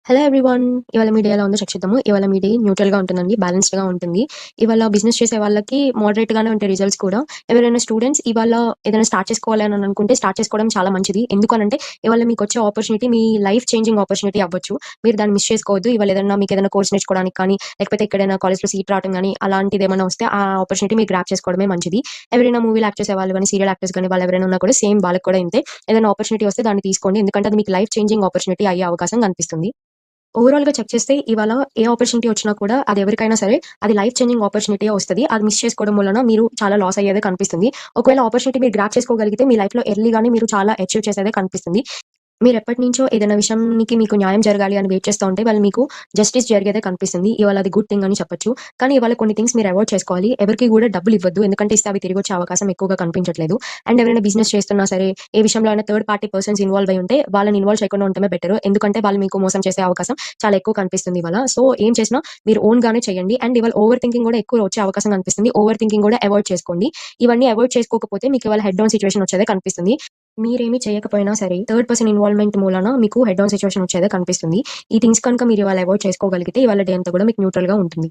Hello everyone. ఇవాళ మీ day ఎలా ఉందో చెక్ చేద్దాము. ఇవాళ మీ డే న్యూట్రల్‌గా ఉంటుందండి. బ్యాలెన్స్‌డ్‌గా ఉంటుంది. ఇవాళ బిజినెస్ చేసే వాళ్ళకి మోడరేట్‌గానే ఉంటాయి రిజల్ట్స్ కూడా. ఎవరైనా స్టూడెంట్స్ ఇవాళ ఏదైనా స్టార్ట్ చేసుకోవాలి అని అనుకుంటే స్టార్ట్ చేసుకోవడం చాలా మంచిది. ఎందుకనంటే ఇవాళ మీకొచ్చే ఆపర్చునిటీ మీ లైఫ్ చేంజింగ్ ఆపర్చునిటీ అవ్వచ్చు. మీరు దాన్ని మిస్ చేసుకోవద్దు. ఇవాళ ఏదైనా మీకేదైనా కోర్స్ నేర్చుకోవడానికి కానీ, లేకపోతే ఎక్కడైనా కాలేజ్‌లో సీట్ రావడం గానీ, అలాంటిదేమన్నా వస్తే ఆ ఆపర్చునిటీ మీరు గ్రాబ్ చేసుకోవడమే మంచిది. ఎవరైనా మూవీలో యాక్ట్ చేసేవాళ్ళు గానీ, సీరియల్ యాక్టర్స్ గానీ వాళ్ళెవరైనా ఉన్నా కూడా సేమ్ వాళ్ళకి కూడా ఇంతే. ఏదైనా ఆపర్చునిటీ వస్తే దాన్ని తీసుకోండి. ఎందుకంటే అది మీకు లైఫ్ చేంజింగ్ ఆపర్చునిటీ అయ్యే అవకాశం కనిపిస్తుంది. ఓవరాల్‌గా చెక్ చేస్తే ఇవాళ ఏ ఆపర్చునిటీ వచ్చినా కూడా అది ఎవరికైనా సరే అది లైఫ్ చేంజింగ్ ఆపర్చునిటీయే వస్తది. అది మిస్ చేసుకోవడం వలన మీరు చాలా లాస్ అయ్యేదే కనిపిస్తుంది. ఒకవేళ ఆపర్చునిటీ మీరు గ్రాబ్ చేసుకోగలిగితే మీ లైఫ్‌లో ఎర్లీగానే మీరు చాలా అచీవ్ చేసేదే కనిపిస్తుంది. మీరెప్పటినుంచో ఏదైనా విషయానికి మీకు న్యాయం జరగాలి అని వెయిట్ చేస్తా ఉంటే వాళ్ళు మీకు జస్టిస్ జరిగేదే కనిపిస్తుంది. ఇవాళ అది గుడ్ థింగ్ అని చెప్పొచ్చు. కానీ ఇవాళ కొన్ని థింగ్స్ మీరు అవాయిడ్ చేసుకోవాలి. ఎవరికీ గూడా డబ్బులివ్వద్దు. ఎందుకంటే ఇస్తే అవి తిరిగొచ్చే అవకాశం ఎక్కువగా కనిపించట్లేదు. అండ్ ఎవరైనా బిజినెస్ చేస్తున్నా సరే, ఏ విషయంలో అయినా థర్డ్ పార్టీ పర్సన్స్ ఇన్వాల్వ్ అయ్యి ఉంటే వాళ్ళని ఇన్వాల్వ్ చేయకుండా ఉండటమే బెటర్. ఎందుకంటే వాళ్ళు మీకు మోసం చేసే అవకాశం చాలా ఎక్కువ కనిపిస్తుంది ఇవాళ. సో, ఏం చేసినా మీరు ఓన్‌గానే చేయండి. అండ్ ఇవాళ ఓవర్ థింకింగ్ గూడా ఎక్కువ వచ్చే అవకాశం కనిపిస్తుంది. ఓవర్ థింకింగ్ గూడా అవాయిడ్ చేసుకోండి. ఇవన్నీ అవాయిడ్ చేసుకోకపోతే మీకు ఇవాళ హెడ్ డౌన్ సిట్యుయేషన్ వచ్చేదే కనిపిస్తుంది. మీరేమి చేయకపోయినా సరే, థర్డ్ పర్సన్ ఇన్వాల్వ్‌మెంట్ మూలాన మీకు హెడ్ ఆన్ సిట్యుయేషన్ వచ్చేదే కనిపిస్తుంది. ఈ థింగ్స్ కనుక మీరు ఇవాళ అవాయిడ్ చేసుకోగలిగితే ఇవాళ డే అంతా కూడా మీకు న్యూట్రల్‌గా ఉంటుంది.